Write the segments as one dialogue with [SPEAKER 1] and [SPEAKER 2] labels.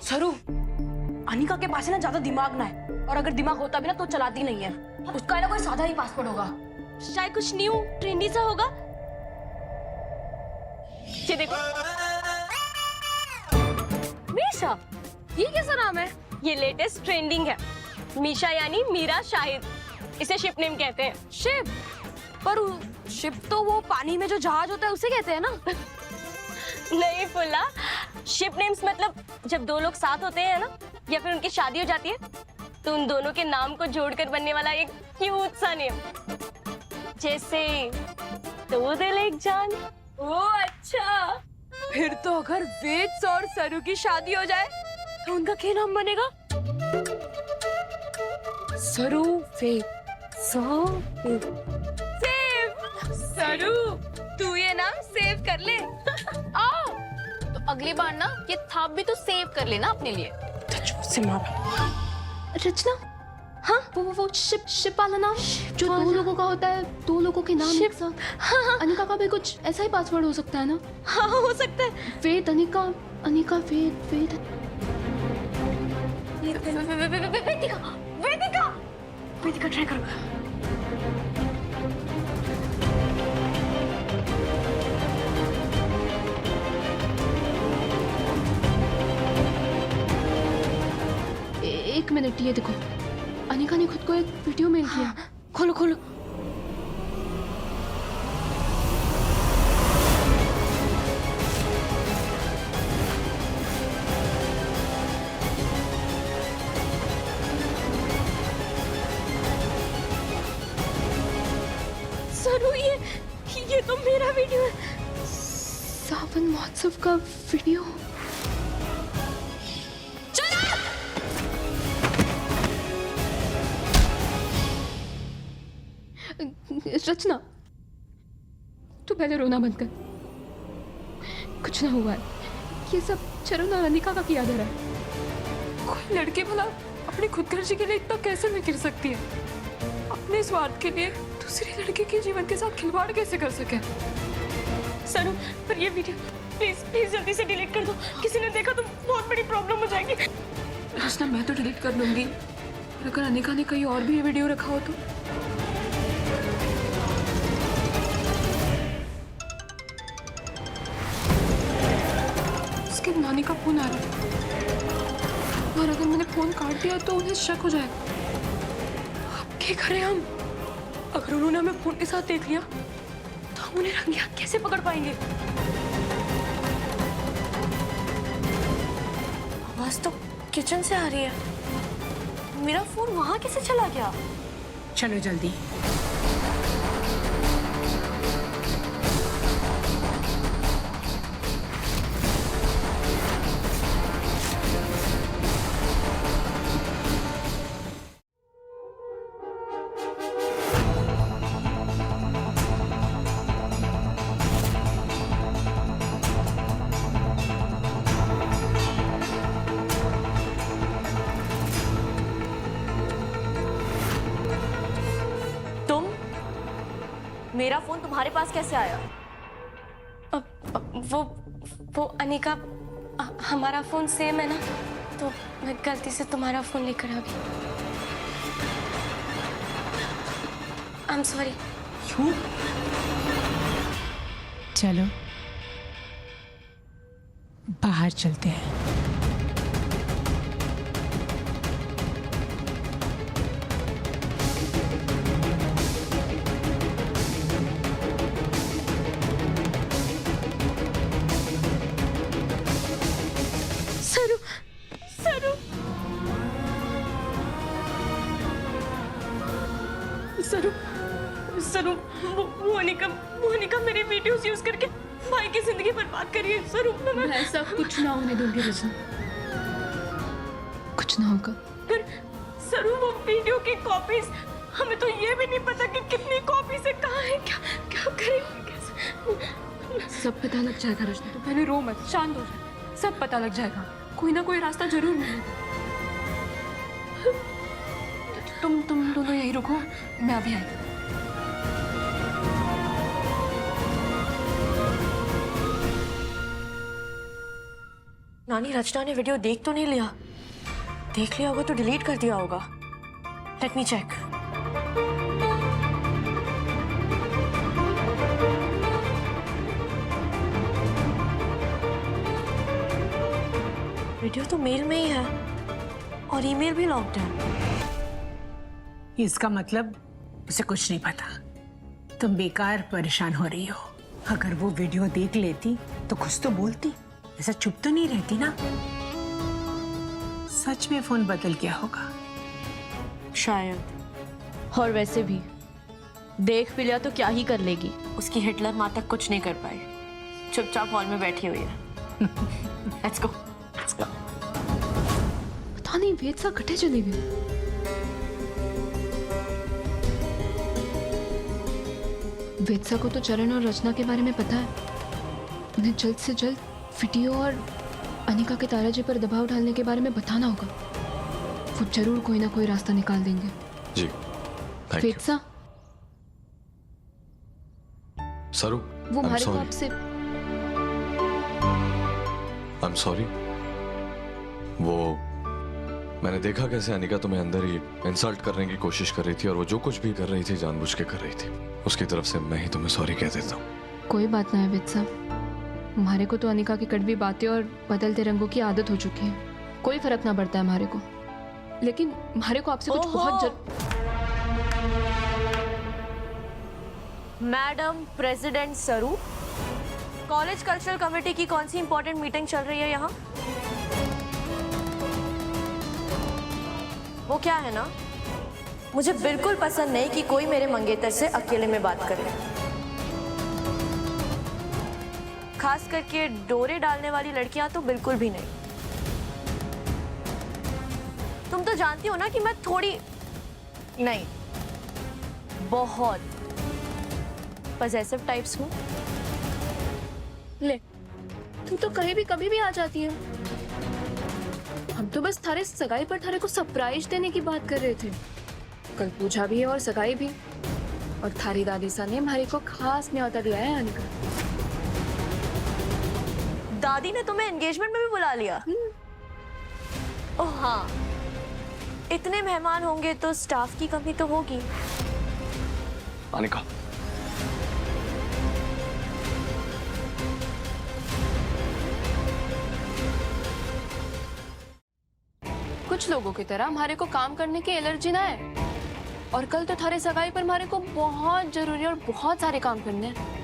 [SPEAKER 1] सरू, अनिका के पास है ना ज्यादा दिमाग ना है, और अगर दिमाग होता भी ना तो चलाती नहीं है। उसका है ना कोई सादा ही पासवर्ड होगा, शायद कुछ न्यू ट्रेंडी सा होगा। ये देखो, मीशा, ये कैसा नाम है? ये लेटेस्ट ट्रेंडिंग है। मीशा यानी मीरा शाहिद, इसे शिप नेम कहते हैं। शिप? पर शिप तो वो पानी में जो जहाज होता है उसे कहते हैं ना। नहीं फुल्ला, शिप नेम्स मतलब जब दो लोग साथ होते हैं ना, या फिर उनकी शादी हो जाती है, तो उन दोनों के नाम को जोड़कर बनने वाला एक क्यूट सा नेम। जैसे दो दिल एक जान। ओह अच्छा, फिर तो अगर वेद और सरू की शादी हो जाए तो उनका क्या नाम बनेगा? सरू वेद। सेव। सरू, तू ये नाम सेव कर ले।
[SPEAKER 2] आओ, तो अगली बार ना ये थाप भी तो सेव कर लेना अपने लिए।
[SPEAKER 3] रचना,
[SPEAKER 2] हाँ
[SPEAKER 3] वो शिप वाला नाम जो दो लोगों का होता है, दो लोगों के नाम एक साथ।
[SPEAKER 2] हाँ
[SPEAKER 3] अनिका का भी कुछ ऐसा ही पासवर्ड हो सकता है ना?
[SPEAKER 2] हाँ हो सकता है।
[SPEAKER 3] वेद अनिका, अनिका वेद वेद।
[SPEAKER 2] वेदिका, वेदिका, वेदिका ट्राई करो।
[SPEAKER 3] एक मिनट, ये देखो, अनिका ने खुद को एक वीडियो मेल किया।
[SPEAKER 2] खोलो खोलो। सरू, ये तो मेरा वीडियो है।
[SPEAKER 3] सावन महोत्सव का वीडियो। रचना, तू पहले रोना बंद कर। कुछ ना हुआ है, ये सब चरण और अनिका का किया जा रहा है।
[SPEAKER 1] कोई लड़की भला अपनी खुदगर्जी के लिए इतना कैसे में गिर सकती है? अपने स्वार्थ के लिए दूसरी लड़की के जीवन के साथ खिलवाड़ कैसे कर सके?
[SPEAKER 2] सरू, पर ये वीडियो प्लीज प्लीज जल्दी से डिलीट कर दो। किसी ने देखा तो बहुत बड़ी प्रॉब्लम हो जाएगी।
[SPEAKER 1] रचना, मैं तो डिलीट कर लूंगी, पर अगर अनिका ने कहीं और भी ये वीडियो रखा हो तो? उसके नानी का फोन आ रहा है, और अगर मैंने फोन काट दिया तो उन्हें शक हो जाएगा। अब क्या करें हम? अगर उन्होंने हमें फोन के साथ देख लिया तो हम उन्हें रंगे हाथ कैसे पकड़ पाएंगे?
[SPEAKER 2] आवाज तो किचन से आ रही है। मेरा फोन वहां कैसे चला गया?
[SPEAKER 1] चलो जल्दी।
[SPEAKER 2] मेरा फोन तुम्हारे पास कैसे आया? वो अनिका, हमारा फोन सेम है ना, तो मैं गलती से तुम्हारा फोन लेकर आ गई। I am sorry.
[SPEAKER 4] चलो बाहर चलते हैं।
[SPEAKER 2] सरू, सरू, सरू, सरू, वो अनिका मेरे वीडियोस यूज करके भाई की जिंदगी बर्बाद करी है। सरू,
[SPEAKER 3] मैं ऐसा कुछ ना होने दूंगी रचना, कुछ ना होगा।
[SPEAKER 2] पर सरू, वो वीडियो की कॉपीज, हमें तो ये भी नहीं पता कि कितनी कॉपीज है, कहाँ है, क्या क्या करेंगे, कैसे?
[SPEAKER 3] सब पता लग जाएगा रचना,
[SPEAKER 1] तो पहले रो मत, शांत हो जाए, सब पता लग जाएगा। कोई ना कोई रास्ता जरूर मिलेगा। तुम दोनों यहीं रुको, मैं अभी आई।
[SPEAKER 2] नानी रचना ने वीडियो देख तो नहीं लिया? देख लिया होगा तो डिलीट कर दिया होगा। Let me check. वीडियो तो मेल में ही है और ईमेल भी लॉक्ड है।
[SPEAKER 4] इसका मतलब उसे कुछ नहीं पता। तुम बेकार परेशान हो रही हो। अगर वो वीडियो देख लेती तो कुछ तो बोलती, ऐसा चुप तो नहीं रहती ना। सच में फोन बदल गया होगा
[SPEAKER 2] शायद। और वैसे भी देख भी लिया तो क्या ही कर लेगी। उसकी हिटलर माँ तक कुछ नहीं कर पाई, चुपचाप हॉल में बैठी हुई है। Let's go.
[SPEAKER 3] पता नहीं वेद सा कटे चली गई। वेदसा को तो चरण और रचना के बारे में पता है। उन्हें जल्द से जल्द वीडियो और अनिका के ताराजी पर दबाव डालने के बारे में बताना होगा। वो जरूर कोई ना कोई रास्ता निकाल देंगे।
[SPEAKER 5] जी
[SPEAKER 3] वेदसा,
[SPEAKER 5] सरू,
[SPEAKER 3] वो
[SPEAKER 5] I'm
[SPEAKER 3] हमारे को
[SPEAKER 5] sorry.
[SPEAKER 3] आपसे
[SPEAKER 5] I'm sorry. वो मैंने देखा कैसे अनिका तुम्हें अंदर ही इंसल्ट करने की कोशिश कर रही थी, और वो जो कुछ भी कर रही थी जानबूझ के कर रही थी। उसकी तरफ से मैं ही तुम्हें सॉरी कह देता हूँ।
[SPEAKER 3] कोई बात ना है वेदसा। हमारे को तो अनिका की कड़वी बातें और बदलते रंगों की आदत हो चुकी है। कोई फर्क ना पड़ता है हमारे को। लेकिन हमारे को आपसे कुछ बहुत
[SPEAKER 2] मैडम प्रेसिडेंट सरू, कॉलेज कल्चरल कमेटी की कौन सी इंपॉर्टेंट मीटिंग चल रही है यहाँ? वो क्या है ना, मुझे बिल्कुल पसंद नहीं कि कोई मेरे मंगेतर से अकेले में बात करे, खास करके डोरे डालने वाली लड़कियां तो बिल्कुल भी नहीं। तुम तो जानती हो ना कि मैं थोड़ी नहीं, बहुत पजेसिव टाइप्स हूँ।
[SPEAKER 3] ले, तुम तो कहीं भी कभी भी आ जाती है। हम तो बस थारे सगाई पर थारे को सरप्राइज देने की बात कर रहे थे। कल पूजा भी है और सगाई भी, और थारी दादी सा ने हमारे को खास न्योता दिया है आने का।
[SPEAKER 2] दादी ने तुम्हें एंगेजमेंट में भी बुला लिया? ओह हाँ, इतने मेहमान होंगे तो स्टाफ की कमी तो होगी।
[SPEAKER 5] अनिका,
[SPEAKER 3] कुछ लोगों की तरह हमारे को काम करने की एलर्जी ना है, और कल तो थारे सगाई पर हमारे को बहुत जरूरी और बहुत सारे काम करने हैं।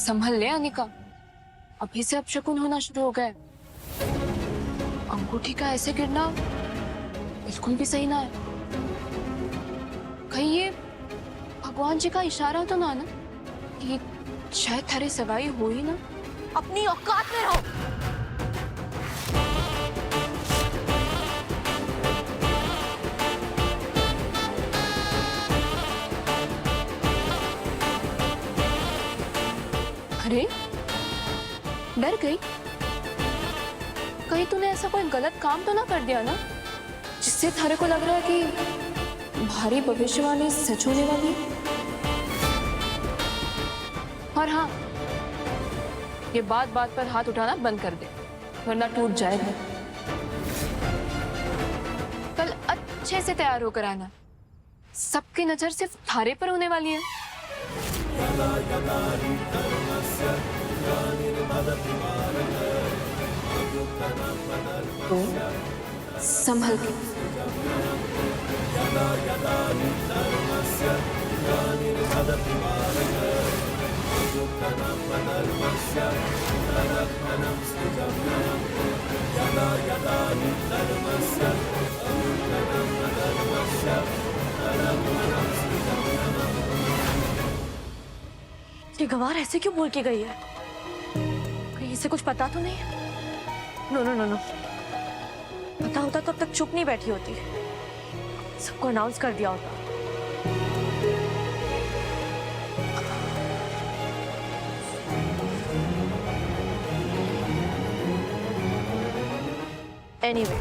[SPEAKER 3] संभल ले अनिका, अभी से अपशकुन होना शुरू हो गए। अंगूठी का ऐसे गिरना बिल्कुल भी सही ना है। कहीं ये भगवान जी का इशारा तो ना कि शायद थारे सगाई हो ही ना।
[SPEAKER 2] अपनी औकात में रहो।
[SPEAKER 3] अरे डर गई? कहीं तूने ऐसा कोई गलत काम तो ना कर दिया ना, जिससे थारे को लग रहा है कि भारी भविष्यवाणी सच होने वाली? और हाँ, ये बात बात पर हाथ उठाना बंद कर दे, वरना टूट जाएगा। कल अच्छे से तैयार होकर आना, सबकी नजर सिर्फ थारे पर होने वाली है। तो संभल के।
[SPEAKER 2] ये गवार ऐसे क्यों बोल के गई है? कहीं इसे कुछ पता तो नहीं है? नो नो नो नो, पता होता तो अब तक चुप नहीं बैठी होती, सबको अनाउंस कर दिया होता। एनीवे,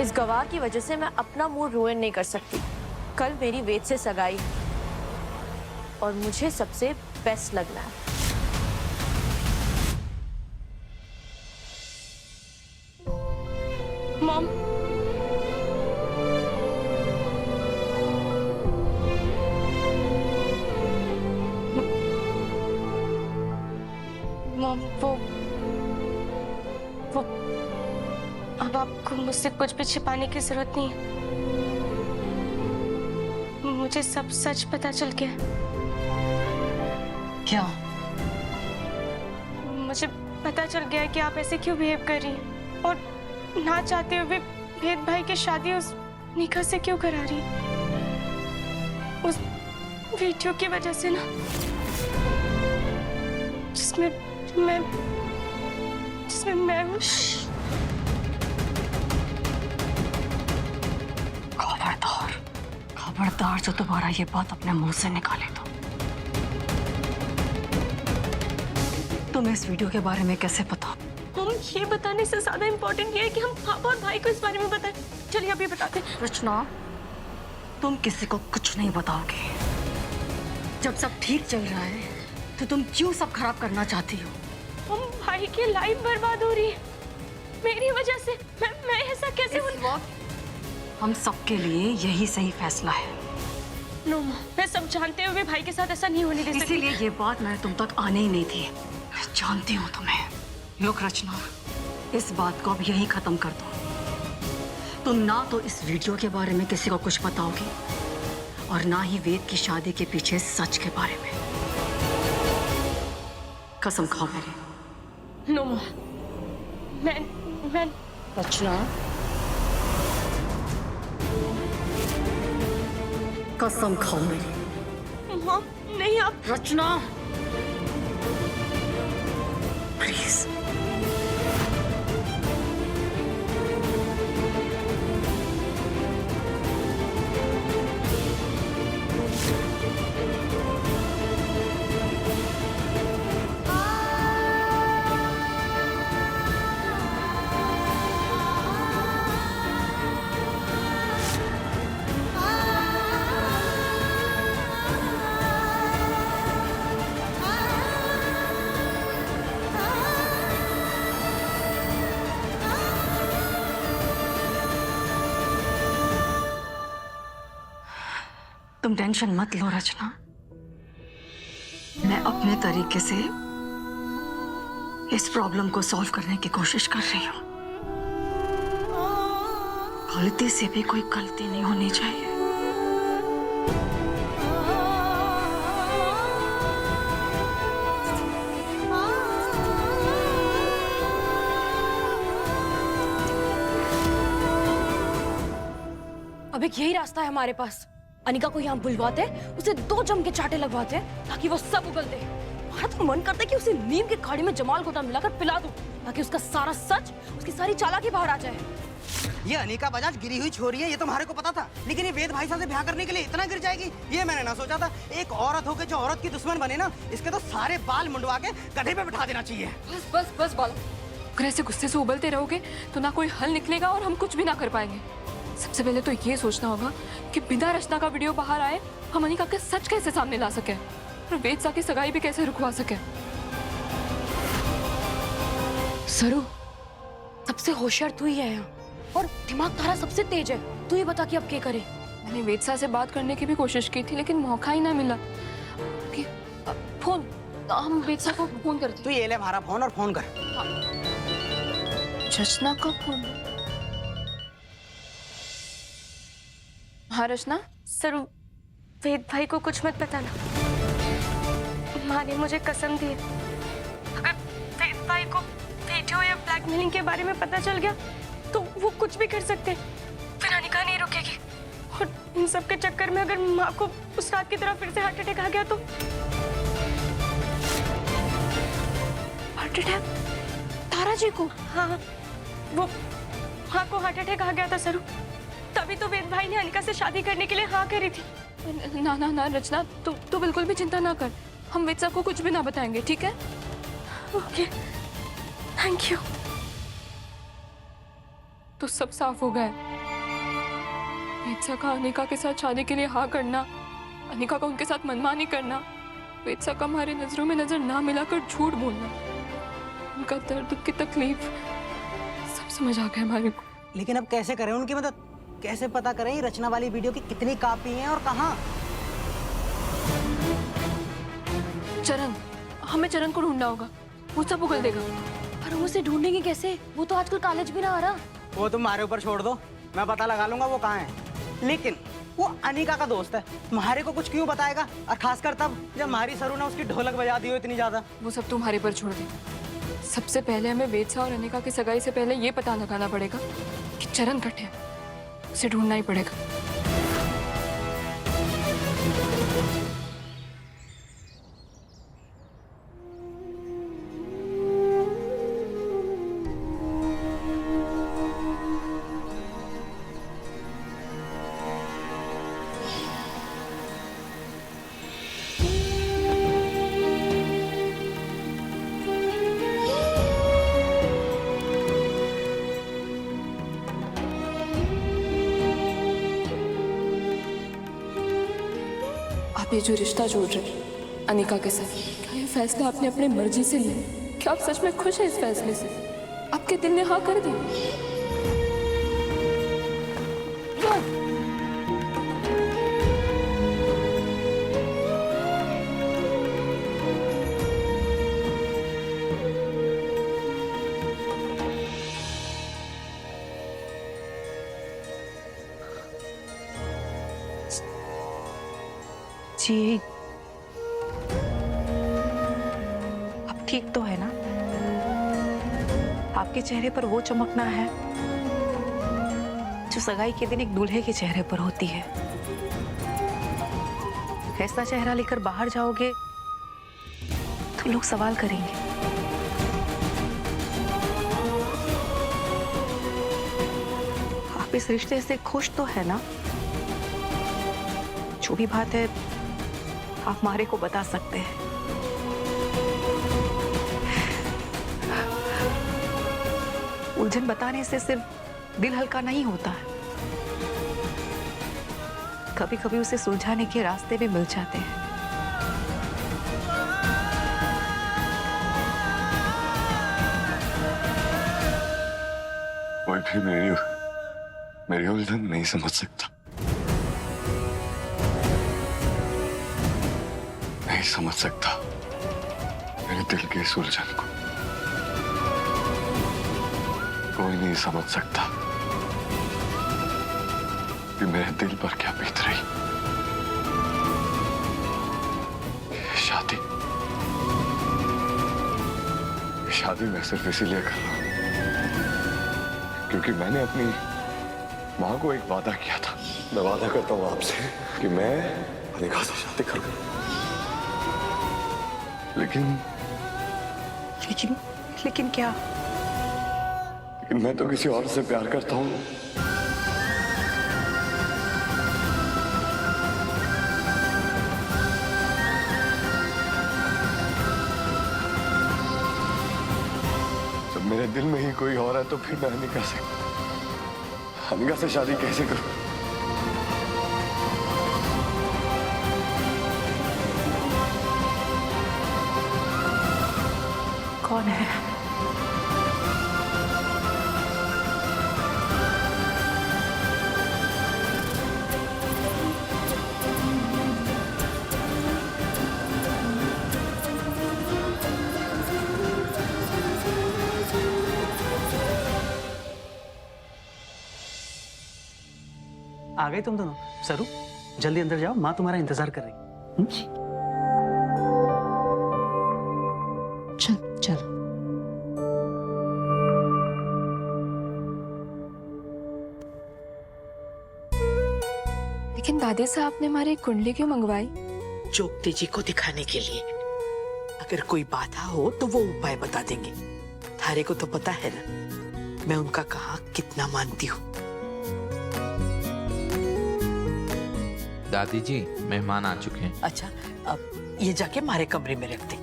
[SPEAKER 2] इस गवार की वजह से मैं अपना मूड रुइन नहीं कर सकती। कल मेरी वेद से सगाई है और मुझे सबसे बेस्ट लगना है।
[SPEAKER 1] मॉम, मॉम वो अब आपको मुझसे कुछ भी छिपाने की जरूरत नहीं है। मुझे सब सच पता चल गया।
[SPEAKER 6] क्या?
[SPEAKER 1] मुझे पता चल गया है कि आप ऐसे क्यों बिहेव कर रही हैं और ना चाहते हुए भेद भाई की शादी उस निका से क्यों करा रही हैं। उस वीडियो की वजह से ना, जिसमें मैं
[SPEAKER 6] खबरदार, खबरदार जो दोबारा ये बात अपने मुंह से निकाले तो। तुम्हें इस वीडियो के बारे में कैसे पता?
[SPEAKER 1] हम ये बताने से ज्यादा इम्पोर्टेंट ये है कि हम पापा और भाई को इस बारे में बताएं। चलिए अभी बताते हैं।
[SPEAKER 6] रचना, तुम किसी को कुछ नहीं बताओगे। जब सब ठीक चल रहा है तो तुम क्यों सब खराब करना चाहती हो?
[SPEAKER 1] हम भाई की लाइफ बर्बाद हो रही है मेरी वजह से। मैं ऐसा कैसे
[SPEAKER 6] इस वक्त हम सबके लिए यही सही फैसला है।
[SPEAKER 1] नो माँ, मैं सब जानते हुए भाई के साथ ऐसा नहीं होने दे सकती।
[SPEAKER 6] इसीलिए ये बात मैंने तुम तक आने ही नहीं थी। मैं जानती हूँ तुम्हें। लोग रचना, इस बात को अब यही खत्म कर दो। तुम ना तो इस वीडियो के बारे में किसी को कुछ बताओगी और ना ही वेद की शादी के पीछे सच के बारे में। कसम खाओ मेरी।
[SPEAKER 1] नो माँ, मैं
[SPEAKER 6] रचना, कसम खाओ मेरी।
[SPEAKER 1] माँ नहीं, आप
[SPEAKER 6] रचना, प्लीज। तुम टेंशन मत लो रचना, मैं अपने तरीके से इस प्रॉब्लम को सॉल्व करने की कोशिश कर रही हूँ। गलती से भी कोई गलती नहीं होनी चाहिए।
[SPEAKER 2] अब एक यही रास्ता है हमारे पास। अनिका को यहाँ बुलवाते, उसे 2 जम के चाटे लगवाते ताकि वो सब उगल दे। हमारा तो मन करता है कि उसे नीम के खाड़ी में जमाल घोटा मिलाकर पिला दूं, ताकि उसका सारा सच, उसकी सारी चालाकी बाहर आ जाए।
[SPEAKER 7] ये अनिका बजाज गिरी हुई छोरी है, ये तो हमारे को पता था, लेकिन ये वेद भाई साहब से ब्याह करने के लिए इतना गिर जाएगी ये मैंने ना सोचा था। एक औरत होकर जो औरत की दुश्मन बने ना, इसके तो सारे बाल मुंडवा के गधे पे बिठा देना चाहिए।
[SPEAKER 3] बस बस बस बाल, अगर ऐसे गुस्से से उबलते रहोगे तो ना कोई हल निकलेगा और हम कुछ भी ना कर पाएंगे। सबसे पहले तो ये सोचना होगा कि बिना रचना का वीडियो बाहर आए हम अनिका के सच कैसे सामने ला सके और वेद सा की सगाई भी कैसे रुकवा सके।
[SPEAKER 2] सरू, सबसे होशियार तू ही है यहाँ और दिमाग तारा सबसे तेज है। तू ही बता कि अब क्या करे।
[SPEAKER 3] मैंने वेदसा से बात करने की भी कोशिश की थी, लेकिन मौका ही ना मिला। कि फोन, हम वेदसा को फोन करते।
[SPEAKER 7] तू ये ले हमारा फोन और फोन कर।
[SPEAKER 3] रचना का फोन। हाँ रचना।
[SPEAKER 1] सर, वेद भाई को कुछ मत बताना। माँ ने मुझे कसम दी है, अगर वेद भाई को वीडियो या ब्लैकमेलिंग के बारे में पता चल गया तो वो कुछ भी कर सकते हैं, फिर अनिका नहीं रुकेगी। और इन सब के चक्कर में अगर माँ को उस रात की तरह फिर से हार्ट अटैक आ गया तो
[SPEAKER 2] हार्ट अटैक? तारा जी को?
[SPEAKER 1] हाँ, वो माँ को हार्ट अटैक आ गया था सरू, तभी तो वेद भाई ने अनिका से शादी करने के लिए हाँ करी थी।
[SPEAKER 3] ना ना ना रचना, तू बिल्कुल भी चिंता ना कर, हम वेद साहब को कुछ भी ना बताएंगे, ठीक है?
[SPEAKER 1] Okay, thank you.
[SPEAKER 3] तो सब साफ हो गया है। वेद साहब का अनिका के साथ शादी के लिए हाँ करना, अनिका का उनके साथ मनमानी करना, वेद साहब का हमारी नजरों में नजर ना मिलाकर झूठ बोलना, उनका दर्द, उनकी तकलीफ सब समझ आ गया हमारे को।
[SPEAKER 7] लेकिन अब कैसे करें उनकी मदद? कैसे पता करें ये रचना वाली वीडियो की कितनी कॉपी हैं और कहाँ?
[SPEAKER 3] चरण, हमें चरण को ढूंढना होगा, वो सब उगल देगा।
[SPEAKER 2] पर हम उसे ढूंढेंगे कैसे? वो तो आजकल कॉलेज भी ना आ रहा।
[SPEAKER 7] वो तुम हमारे ऊपर छोड़ दो, मैं पता लगा लूंगा वो कहाँ है। लेकिन वो अनिका का दोस्त है, तुम्हारे को कुछ क्यों बताएगा? और खासकर तब जब हमारी सरू ने उसकी ढोलक बजा दी हो इतनी ज्यादा।
[SPEAKER 3] वो सब तुम्हारे पर छोड़ दे। सबसे पहले हमें वेद साहब और अनिका की सगाई से पहले ये पता लगाना पड़ेगा कि चरण कटे है, उसे ढूंढना ही पड़ेगा। आप ये जो रिश्ता जोड़ रहे हैं अनिका के साथ, क्या ये फैसला आपने अपनी मर्जी से लिया? क्या आप सच में खुश हैं इस फैसले से? आपके दिल ने हाँ कर दी?
[SPEAKER 8] जी, अब ठीक तो है ना? आपके चेहरे पर वो चमक ना है जो सगाई के दिन एक दूल्हे के चेहरे पर होती है। ऐसा चेहरा लेकर बाहर जाओगे तो लोग सवाल करेंगे। आप इस रिश्ते से खुश तो है ना? जो भी बात है आप मारे को बता सकते हैं। उलझन बताने से सिर्फ दिल हल्का नहीं होता है, कभी कभी उसे सुलझाने के रास्ते भी मिल जाते हैं।
[SPEAKER 5] कोई भी मेरी उलझन नहीं समझ सकता, नहीं समझ सकता मेरे दिल की इस उलझन को। कोई नहीं समझ सकता कि मेरे दिल पर क्या बीत रही। शादी मैं सिर्फ इसीलिए कर रहा हूं क्योंकि मैंने अपनी मां को एक वादा किया था। मैं वादा करता हूं आपसे कि मैं अनिका से शादी करूंगा। लेकिन
[SPEAKER 8] क्या?
[SPEAKER 5] लेकिन मैं तो किसी और से प्यार करता हूं। जब मेरे दिल में ही कोई और है तो फिर मैं अनिका से शादी कैसे करूं?
[SPEAKER 8] कौन है?
[SPEAKER 7] आ गए तुम दोनों? सरू जल्दी अंदर जाओ, माँ तुम्हारा इंतजार कर रही है।
[SPEAKER 8] चल।
[SPEAKER 3] लेकिन दादी साहब ने हमारी कुंडली क्यों मंगवाई?
[SPEAKER 9] जोगती जी को दिखाने के लिए। अगर कोई बाधा हो तो वो उपाय बता देंगे। थारे को तो पता है ना मैं उनका कहा कितना मानती हूँ।
[SPEAKER 10] दादी जी मेहमान आ चुके हैं।
[SPEAKER 9] अच्छा, अब ये जाके हमारे कमरे में रख दे।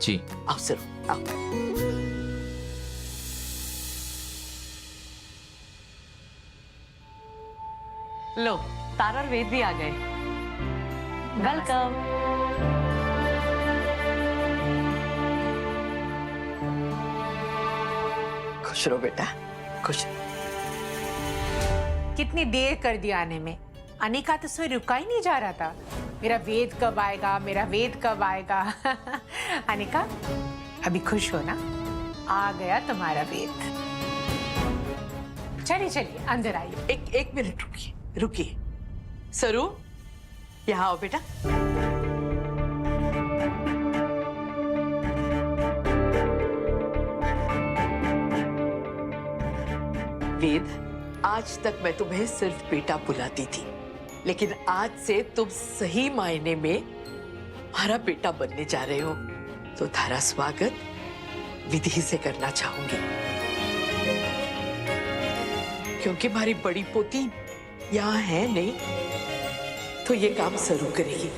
[SPEAKER 10] जी।
[SPEAKER 9] आओ जरूर आओ।
[SPEAKER 8] लो, तारा और वेद भी आ गए। वेलकम।
[SPEAKER 9] खुश रहो बेटा, खुश।
[SPEAKER 4] कितनी देर कर दी आने में। अनिका तो सोई रुका ही नहीं जा रहा था। मेरा वेद कब आएगा, मेरा वेद कब आएगा। अनिका अभी खुश हो ना, आ गया तुम्हारा वेद। चलिए चलिए अंदर आइए।
[SPEAKER 9] एक मिनट रुकिए रुकिए। सरू यहाँ आओ बेटा। वेद, आज तक मैं तुम्हें सिर्फ बेटा बुलाती थी, लेकिन आज से तुम सही मायने में हमारा बेटा बनने जा रहे हो, तो तुम्हारा स्वागत विधि से करना चाहूंगी, क्योंकि हमारी बड़ी पोती यहाँ है नहीं, तो ये काम जरूर करेगी।